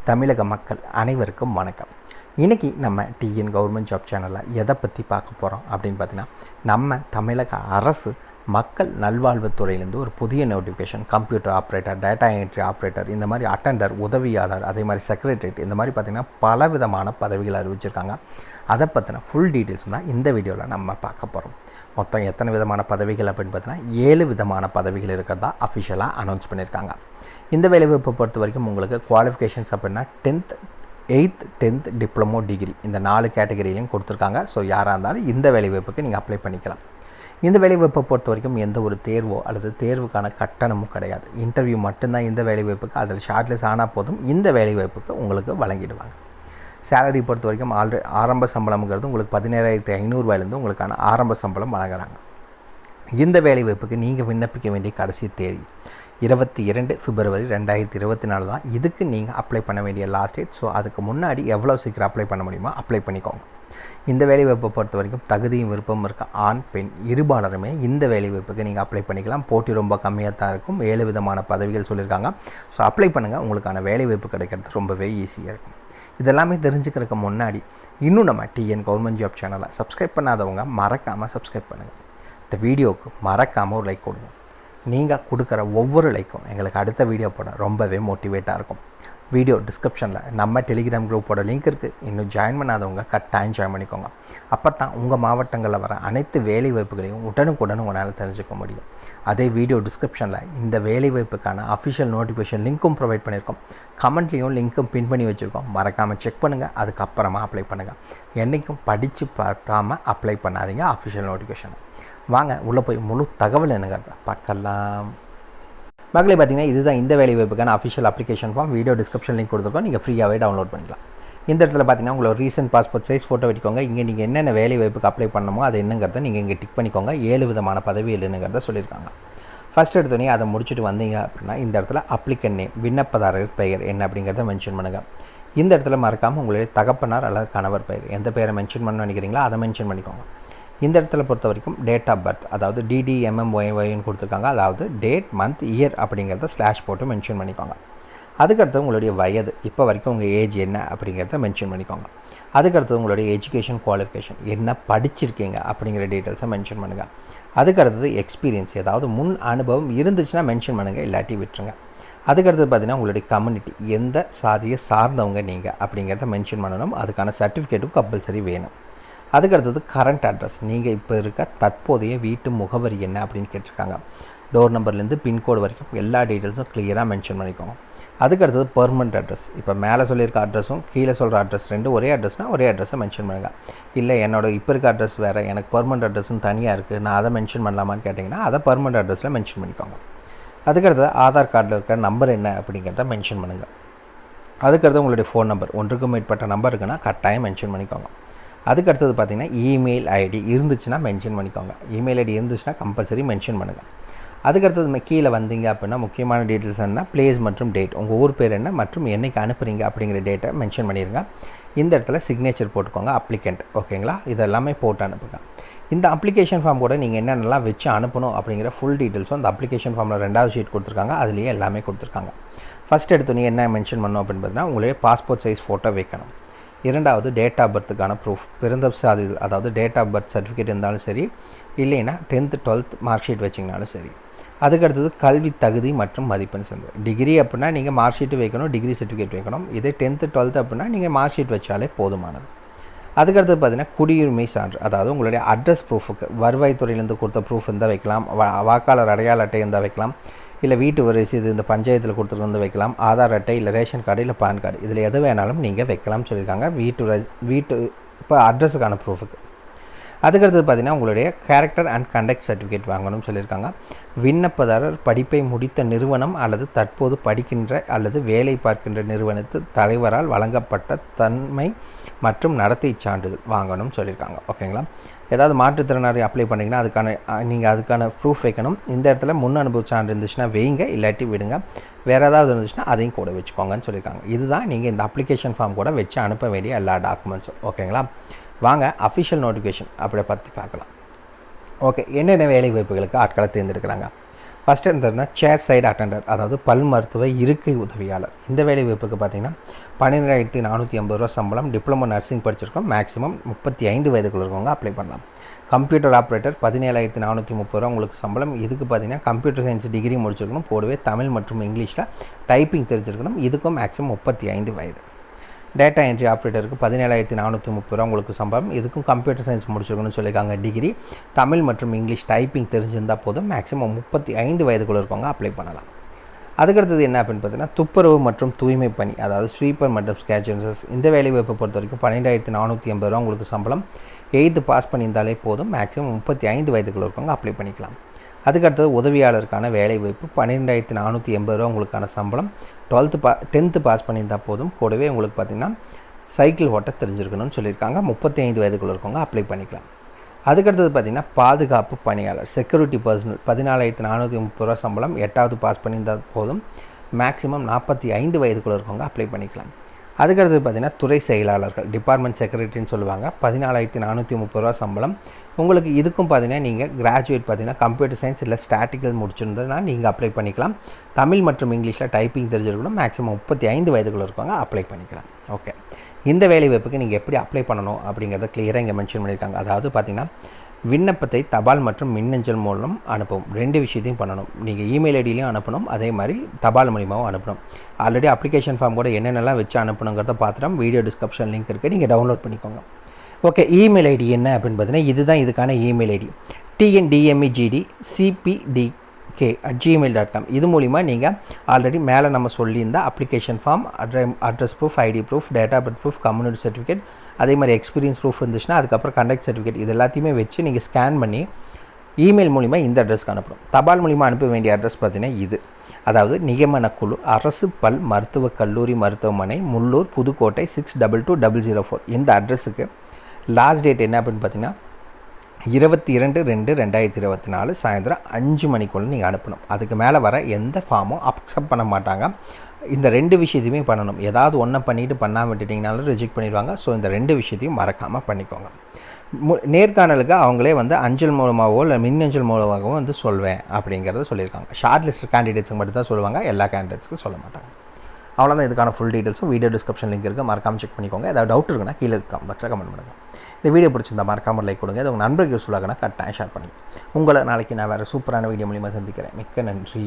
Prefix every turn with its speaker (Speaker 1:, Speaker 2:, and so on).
Speaker 1: தமிழக மக்கள் அனைவருக்கும் வணக்கம். இன்றைக்கி நம்ம டிஎன் கவர்மெண்ட் ஜாப் சேனலில் எதை பற்றி பார்க்க போகிறோம் அப்படின்னு பார்த்தீங்கன்னா, நம்ம தமிழக அரசு மக்கள் நல்வாழ்வுத்துறையிலேருந்து ஒரு புதிய notification computer operator, data entry operator, இந்த மாதிரி அட்டெண்டர், உதவியாளர், அதே மாதிரி செக்ரட்டரியேட், இந்த மாதிரி பார்த்திங்கன்னா பல விதமான பதவிகள் அறிவிச்சிருக்காங்க. அதை பற்றின ஃபுல் டீட்டெயில்ஸ் தான் இந்த வீடியோவில் நம்ம பார்க்க போகிறோம். மொத்தம் எத்தனை விதமான பதவிகள் அப்படின்னு பார்த்தீங்கன்னா 7 விதமான பதவிகள் இருக்கிறதா அஃபிஷியலாக அனௌன்ஸ் பண்ணியிருக்காங்க. இந்த வேலைவாய்ப்பை பொறுத்த வரைக்கும் உங்களுக்கு குவாலிஃபிகேஷன்ஸ் அப்படின்னா 10th 8th 10th diploma degree இந்த 4 கேட்டகரியிலையும் கொடுத்துருக்காங்க. ஸோ யாராக இருந்தாலும் இந்த வேலைவாய்ப்புக்கு நீங்கள் அப்ளை பண்ணிக்கலாம். இந்த வேலைவாய்ப்பை பொறுத்த வரைக்கும் எந்த ஒரு தேர்வோ அல்லது தேர்வுக்கான கட்டணமும் கிடையாது. இன்டர்வியூ மட்டும்தான் இந்த வேலைவாய்ப்புக்கு. அதில் ஷார்ட்லிஸ்ட் ஆனால் போதும் இந்த வேலைவாய்ப்புக்கு உங்களுக்கு வழங்கிடுவாங்க. சேலரி பொறுத்த வரைக்கும் ஆரம்ப சம்பளம்ங்கிறது உங்களுக்கு 17,500 ரூபாயிலேருந்து உங்களுக்கான ஆரம்ப சம்பளம் வழங்குறாங்க. இந்த வேலைவாய்ப்புக்கு நீங்கள் விண்ணப்பிக்க வேண்டிய கடைசி தேதி 22 பிப்ரவரி 2024 தான். இதுக்கு நீங்கள் அப்ளை பண்ண வேண்டிய லாஸ்ட் டேட். ஸோ அதுக்கு முன்னாடி எவ்வளோ சீக்கிரம் அப்ளை பண்ண முடியுமோ அப்ளை பண்ணிக்கோங்க. இந்த வேலைவாய்ப்பை பொறுத்த வரைக்கும் தகுதியும் விருப்பம் இருக்க ஆண் பெண் இருபாலருமே இந்த வேலைவாய்ப்புக்கு நீங்கள் அப்ளை பண்ணிக்கலாம். போட்டி ரொம்ப கம்மியாக தான் இருக்கும். 7 விதமான பதவிகள் சொல்லியிருக்காங்க. ஸோ அப்ளை பண்ணுங்கள். உங்களுக்கான வேலைவாய்ப்பு கிடைக்கிறது ரொம்பவே ஈஸியாக இருக்கும். இதெல்லாமே தெரிஞ்சுக்கிறதுக்கு முன்னாடி இன்னும் நம்ம டிஎன் கவர்மெண்ட் ஜாப் சேனலை சப்ஸ்கிரைப் பண்ணாதவங்க மறக்காமல் சப்ஸ்கிரைப் பண்ணுங்கள். இந்த வீடியோவுக்கு மறக்காமல் ஒரு லைக் கொடுங்க. நீங்கள் கொடுக்குற ஒவ்வொரு லைக்கும் எங்களுக்கு அடுத்த வீடியோ போட ரொம்பவே மோட்டிவேட்டாக இருக்கும். வீடியோ டிஸ்கிரிப்ஷனில் நம்ம டெலிகிராம் குரூப்போட லிங்க் இருக்குது. இன்னும் ஜாயின் பண்ணாதவங்க கட்டாயம் ஜாயின் பண்ணிக்கோங்க. அப்போ தான் உங்கள் மாவட்டங்களில் வர அனைத்து வேலை வாய்ப்புகளையும் உடனுக்குடன் உங்களால் தெரிஞ்சுக்க முடியும். அதே வீடியோ டிஸ்கிரிப்ஷனில் இந்த வேலை வாய்ப்புக்கான அஃபிஷியல் நோட்டிஃபிகேஷன் லிங்க்கும் ப்ரொவைட் பண்ணியிருக்கோம். கமெண்ட்லேயும் லிங்க்கும் பின் பண்ணி வச்சுருக்கோம். மறக்காமல் செக் பண்ணுங்கள். அதுக்கப்புறமா அப்ளை பண்ணுங்கள். என்றைக்கும் படித்து பார்க்காமல் அப்ளை பண்ணாதீங்க அஃபிஷியல் நோட்டிஃபிகேஷனை. வாங்க உள்ளே போய் முழு தகவல் என்னங்கிறத பார்க்கலாம். மக்களே பார்த்தீங்கன்னா இதுதான் இந்த வேலைவாய்ப்புக்கான official application form. Video description link கொடுத்துருக்கோம். நீங்கள் ஃப்ரீயாகவே டவுன்லோட் பண்ணிக்கலாம். இந்த இடத்துல பார்த்தீங்கன்னா உங்களோட ரீசெண்ட் பாஸ்போர்ட் சைஸ் ஃபோட்டோ வெட்டிக்கோங்க. இங்கே நீங்கள் என்னென்ன வேலைவாய்ப்புக்கு அப்ளை பண்ணணுமோ அது என்னங்கிறத நீங்கள் இங்கே டிக் பண்ணிக்கோங்க. 7 விதமான பதவிகள் என்னங்கிறத சொல்லியிருக்காங்க. ஃபஸ்ட் எடுத்தோடனே அதை முடிச்சுட்டு வந்தீங்க அப்படின்னா இந்த இடத்துல அப்ளிகன் நேம், விண்ணப்பதாரர் பெயர் என்ன அப்படிங்கிறத மென்ஷன் பண்ணுங்கள். இந்த இடத்துல மறக்காமல் உங்களுடைய தகப்பனார் அல்லது கணவர் பெயர் எந்த பெயரை மென்ஷன் பண்ண நினைக்கிறீங்களோ அதை மென்ஷன் பண்ணிக்கோங்க. இந்த இடத்துல பொறுத்த வரைக்கும் டேட் ஆஃப் பர்த், அதாவது DDMMYYன்னு கொடுத்துருக்காங்க. அதாவது டேட், மந்த், இயர் அப்படிங்கிறத ஸ்லாஷ் போட்டு மென்ஷன் பண்ணிக்கோங்க. அதுக்கடுத்து உங்களுடைய வயது, இப்போ வரைக்கும் உங்கள் ஏஜ் என்ன அப்படிங்கிறத மென்ஷன் பண்ணிக்கோங்க. அதுக்கடுத்து உங்களுடைய எஜுகேஷன் குவாலிஃபிகேஷன் என்ன படிச்சிருக்கீங்க அப்படிங்கிற டீட்டெயில்ஸை மென்ஷன் பண்ணுங்கள். அதுக்கடுத்தது எக்ஸ்பீரியன்ஸ், ஏதாவது முன் அனுபவம் இருந்துச்சுன்னா மென்ஷன் பண்ணுங்கள், இல்லாட்டி விட்டுருங்க. அதுக்கடுத்து பார்த்தீங்கன்னா உங்களுடைய கம்யூனிட்டி, எந்த சாதியை சார்ந்தவங்க நீங்கள் அப்படிங்கிறத மென்ஷன் பண்ணணும். அதுக்கான சர்டிஃபிகேட்டும் கம்பல்சரி வேணும். அதுக்கடுத்தது கரண்ட் அட்ரஸ், நீங்கள் இப்போ இருக்க தற்போதைய வீட்டு முகவரி என்ன அப்படின்னு கேட்டிருக்காங்க. டோர் நம்பர்லேருந்து பின்கோடு வரைக்கும் எல்லா டீட்டெயில்ஸும் கிளியராக மென்ஷன் பண்ணிக்கோங்க. அதுக்கடுத்தது பெர்மனண்ட் அட்ரஸ், இப்போ மேலே சொல்லியிருக்க அட்ரஸும் கீழே சொல்கிற அட்ரஸ் ரெண்டும் ஒரே அட்ரஸ்னால் ஒரே அட்ரஸை மென்ஷன் பண்ணுங்கள். இல்லை என்னோட இப்போ இருக்க அட்ரஸ் வேறு, எனக்கு பெர்மனண்ட் அட்ரஸும் தனியாக இருக்குது, நான் அதை மென்ஷன் பண்ணலாமான்னு கேட்டிங்கன்னா அதை பெர்மனண்ட் அட்ரஸில் மென்ஷன் பண்ணிக்கோங்க. அதுக்கடுத்தது ஆதார் கார்டில் இருக்கிற நம்பர் என்ன அப்படிங்கிறத மென்ஷன் பண்ணுங்கள். அதுக்கடுத்து உங்களுடைய ஃபோன் நம்பர், ஒன்றுக்கும் மேற்பட்ட நம்பர் இருக்குன்னா கட்டாயம் மென்ஷன் பண்ணிக்கோங்க. அதுக்கடுத்தது பார்த்திங்கன்னா இமெயில் ஐடி இருந்துச்சுன்னா மென்ஷன் பண்ணிக்கோங்க. இமெயில் ஐடி இருந்துச்சுன்னா கம்பல்சரி மென்ஷன் பண்ணுங்கள். அதுக்கடுத்தது கீழே வந்தீங்க அப்படின்னா முக்கியமான டீட்டெயில்ஸ் என்ன, பிளேஸ் மற்றும் டேட், உங்கள் ஊர் பேர் என்ன மற்றும் என்றைக்கு அனுப்புகிறீங்க அப்படிங்கிற டேட்டை மென்ஷன் பண்ணிடுங்க. இந்த இடத்துல சிக்னேச்சர் போட்டுக்கோங்க அப்ளிகண்ட், ஓகேங்களா? இதெல்லாமே போட்டு அனுப்புங்க. இந்த அப்ளிகேஷன் ஃபார்ம் கூட நீங்கள் என்னென்னலாம் வச்சு அனுப்பணும் அப்படிங்கிற ஃபுல் டீட்டெயில்ஸும் அந்த அப்ளிகேஷன் ஃபார்மில் 2வது ஷீட் கொடுத்துருக்காங்க. அதுலேயே எல்லாமே கொடுத்துருக்காங்க. ஃபஸ்ட் எடுத்து நீங்கள் என்ன மென்ஷன் பண்ணணும் அப்படின்னு பார்த்தீங்கன்னா உங்களுடைய பாஸ்போர்ட் சைஸ் ஃபோட்டோ வைக்கணும். 2வது டேட் ஆஃப் பர்த்துக்கான ப்ரூஃப், பிறந்த சாதி, அதாவது டேட் ஆஃப் பர்த் சர்டிஃபிகேட் இருந்தாலும் சரி, இல்லைன்னா 10th 12th மார்க் ஷீட் வச்சிங்கனாலும் சரி. அதுக்கடுத்தது கல்வி தகுதி மற்றும் மதிப்பெண் சான்று, டிகிரி அப்படின்னா நீங்கள் மார்க் ஷீட்டு வைக்கணும், டிகிரி சர்டிஃபிகேட் வைக்கணும். இதே 10th 12th அப்படின்னா நீங்கள் மார்க் ஷீட் வச்சாலே போதுமானது. அதுக்கடுத்து பார்த்தீங்கன்னா குடியுரிமை சான்று, அதாவது உங்களுடைய அட்ரஸ் ப்ரூஃபுக்கு வருவாய்த்துறையிலேருந்து கொடுத்த ப்ரூஃப் இருந்தால் வைக்கலாம், வாக்காளர் அடையாள அட்டை இருந்தால் வைக்கலாம், இல்லை வீட்டு ரசீது இந்த பஞ்சாயத்தில் கொடுத்துட்டு வைக்கலாம், ஆதார் அட்டை இல்லை ரேஷன் கார்டு இல்லை பான் கார்டு, இதில் எது வேணாலும் நீங்கள் வைக்கலாம்னு சொல்லியிருக்காங்க வீட்டு இப்போ அட்ரஸுக்கான ப்ரூஃபுக்கு. அதுக்கடுத்தது பார்த்திங்கன்னா உங்களுடைய கேரக்டர் அண்ட் கண்டக்ட் சர்டிஃபிகேட் வாங்கணும்னு சொல்லியிருக்காங்க. விண்ணப்பதாரர் படிப்பை முடித்த நிறுவனம் அல்லது தற்போது படிக்கின்ற அல்லது வேலை பார்க்கின்ற நிறுவனத்து தலைவரால் வழங்கப்பட்ட தன்மை மற்றும் நடத்தை சான்றிதழ் வாங்கணும்னு சொல்லியிருக்காங்க, ஓகேங்களா? ஏதாவது மாற்றுத்திறனாளி அப்ளை பண்ணிங்கன்னா அதுக்கான ப்ரூஃப் வைக்கணும். இந்த இடத்துல முன் அனுபவ சான்று இருந்துச்சுன்னா வைங்க, இல்லாட்டி விடுங்க. வேறு ஏதாவது இருந்துச்சுன்னா அதையும் கூட வச்சுக்கோங்கன்னு சொல்லியிருக்காங்க. இதுதான் நீங்கள் இந்த அப்ளிகேஷன் ஃபார்ம் கூட வச்சு அனுப்ப வேண்டிய எல்லா டாக்குமெண்ட்ஸும், ஓகேங்களா? வாங்க அஃபிஷியல் நோட்டிஃபிகேஷன் அப்படி பற்றி பார்க்கலாம். ஓகே, என்னென்ன வேலை வாய்ப்புகளுக்கு ஆட்களை தேர்ந்தெடுக்கிறாங்க. ஃபஸ்ட்டு இருந்ததுன்னா சேர் சைடு அட்டெண்டர், அதாவது பல் மருத்துவ இருக்கை உதவியாளர். இந்த வேலை வாய்ப்புக்கு பார்த்திங்கன்னா 12,450 ரூபா சம்பளம். டிப்ளமோ நர்சிங் படிச்சிருக்கோம். மேக்ஸிமம் 35 வயதுக்குள்ள இருக்கவங்க அப்ளை பண்ணலாம். கம்ப்யூட்டர் ஆப்ரேட்டர் 17,430 ரூபா உங்களுக்கு சம்பளம். இதுக்கு பார்த்திங்கன்னா கம்ப்யூட்டர் சயின்ஸ் டிகிரி முடிச்சிருக்கணும். கூடவே தமிழ் மற்றும் இங்கிலீஷில் டைப்பிங் தெரிஞ்சிருக்கணும். இதுக்கும் மேக்ஸிமம் 35 வயது. டேட்டா என்ட்ரி ஆப்ரேட்டருக்கு 17,430 ரூபா உங்களுக்கு சம்பளம். இதுக்கும் கம்ப்யூட்டர் சயின்ஸ் முடிச்சிருக்கணும்னு சொல்லியிருக்காங்க. டிகிரி தமிழ் மற்றும் இங்கிலீஷ் டைப்பிங் தெரிஞ்சிருந்தால் போதும். மேக்ஸிமம் 35 வயதுக்குள்ள இருக்கவங்க அப்ளை பண்ணலாம். அதுக்கடுத்தது என்ன அப்படின்னு பார்த்தீங்கன்னா துப்புரவு மற்றும் தூய்மை பணி, அதாவது ஸ்வீப்பர் மற்றும் ஸ்கேச்சர்ஸஸ். இந்த வேலை வாய்ப்பை பொறுத்த வரைக்கும் 12,480 ரூபா உங்களுக்கு சம்பளம். 8th பாஸ் பண்ணியிருந்தாலே போதும். மேக்ஸிமம் 35 வயதுக்குள்ள இருக்கவங்க அப்ளை பண்ணிக்கலாம். அதுக்கடுத்தது உதவியாளருக்கான வேலை வாய்ப்பு 12,480 ரூபா உங்களுக்கான சம்பளம். 10th பாஸ் பண்ணியிருந்தால் போதும். கூடவே உங்களுக்கு பார்த்திங்கன்னா சைக்கிள் ஓட்ட தெரிஞ்சிருக்கணும்னு சொல்லியிருக்காங்க. 35 வயதுக்குள்ள இருக்கவங்க அப்ளை பண்ணிக்கலாம். அதுக்கடுத்தது பார்த்திங்கன்னா பாதுகாப்பு பணியாளர், செக்யூரிட்டி பர்சனல் 14,430 ரூபா சம்பளம். 8th பாஸ் பண்ணியிருந்தால் போதும். மேக்ஸிமம் 45 வயதுக்குள்ள இருக்கவங்க அப்ளை பண்ணிக்கலாம். அதுக்கடுத்தது பார்த்திங்கன்னா துறை செயலாளர்கள், டிபார்ட்மெண்ட் செக்ரட்டரின்னு சொல்லுவாங்க. 14,430 ரூபா சம்பளம். உங்களுக்கு இதுக்கும் பார்த்திங்கன்னா நீங்கள் கிராஜுவேட் பார்த்திங்கன்னா கம்ப்யூட்டர் சயின்ஸ் இல்லை ஸ்டாட்டிக்கல் முடிச்சிருந்ததுனா நீங்கள் அப்ளை பண்ணிக்கலாம். தமிழ் மற்றும் இங்கிலீஷில் டைப்பிங் தெரிஞ்சிருக்கணும். மேக்ஸிமம் 35 வயதுக்குள்ள இருக்கவங்க அப்ளை பண்ணிக்கலாம். ஓகே, இந்த வேலை வாய்ப்புக்கு நீங்கள் எப்படி அப்ளை பண்ணணும் அப்படிங்கிறத கிளியராக இங்கே மென்ஷன் பண்ணியிருக்காங்க. அதாவது பார்த்திங்கன்னா விண்ணப்பத்தை தபால் மற்றும் மின்னஞ்சல் மூலம் அனுப்பவும். 2 விஷயத்தையும் பண்ணணும். நீங்கள் இமெயில் ஐடியிலையும் அனுப்பணும், அதே மாதிரி தபால் மூலியமாகவும் அனுப்பணும். ஆல்ரெடி அப்ளிகேஷன் ஃபார்ம் கூட என்னென்னலாம் வச்சு அனுப்பணுங்கிறத பார்த்துட்டோம். வீடியோ டிஸ்கிரிப்ஷன் லிங்க் இருக்குது, நீங்கள் டவுன்லோட் பண்ணிக்கோங்க. ஓகே, இமெயில் ஐடி என்ன அப்படின்னு பார்த்தீங்கன்னா இதுதான் இதுக்கான இமெயில் ஐடி tndmegdcpdk@gmail.com. இது மூலிமா நீங்கள் ஆல்ரெடி மேலே நம்ம சொல்லியிருந்தால் application form, address proof, ID proof, date birth proof, community certificate, அதே மாதிரி எக்ஸ்பீரியன்ஸ் ப்ரூஃப் இருந்துச்சுன்னா அதுக்கப்புறம் கண்டக்ட் சர்டிஃபிகேட், இது எல்லாத்தையுமே வச்சு நீங்கள் ஸ்கேன் பண்ணி இமெயில் மூலிமா இந்த அட்ரஸ்க்கு அனுப்பணும். தபால் மூலிமா அனுப்ப வேண்டிய அட்ரஸ் பார்த்தீங்கன்னா இது, அதாவது நியமனக்குழு, அரசு பல் மருத்துவக் கல்லூரி மருத்துவமனை, முள்ளூர், புதுக்கோட்டை 622004. இந்த அட்ரஸுக்கு லாஸ்ட் டேட் என்ன அப்படின்னு பார்த்தீங்கன்னா 22/2/2024 சாயந்தரம் 5 மணிக்குள்ளே நீங்கள் அனுப்பணும். அதுக்கு மேலே வர எந்த ஃபார்மும் அக்செப்ட் பண்ண மாட்டாங்க. இந்த 2 விஷயத்தையுமே பண்ணணும். ஏதாவது ஒன்றை பண்ணிவிட்டு பண்ணாமல் விட்டுட்டிங்கனாலும் ரிஜெக்ட் பண்ணிடுவாங்க. ஸோ இந்த 2 விஷயத்தையும் மறக்காமல் பண்ணிக்கோங்க. நேர்காணலுக்கு அவங்களே அஞ்சல் மூலமாகவோ இல்லை மின்னஞ்சல் மூலமாகவோ சொல்வேன் அப்படிங்கிறத சொல்லியிருக்காங்க. ஷார்ட் லிஸ்ட் கேண்டிடேட்ஸுக்கு மட்டும் தான் சொல்லுவாங்க, எல்லா கேண்டிடேட்ஸுக்கும் சொல்ல மாட்டாங்க. அவ்வளோதான். இதுக்கான ஃபுல் டீட்டெயில்ஸும் வீடியோ டிஸ்கிரிப்ஷன் லிங்க் இருக்குது, மறக்காமல் செக் பண்ணிக்கோங்க. ஏதாவது டவுட் இருக்குன்னா கீழே பட்சத்தில் கமெண்ட் பண்ணுங்கள். இந்த வீடியோ பிடிச்சிருந்தா மறக்காமல் லைக் கொடுங்க. இது உங்கள் நண்பர்களுக்கு யூஸ்ஃபுல்லாகனா கட்டாயம் ஷேர் பண்ணுங்கள். உங்களை நாளைக்கு நான் வேறு சூப்பரான வீடியோ மூலியமாக சந்திக்கிறேன். மிக்க நன்றி.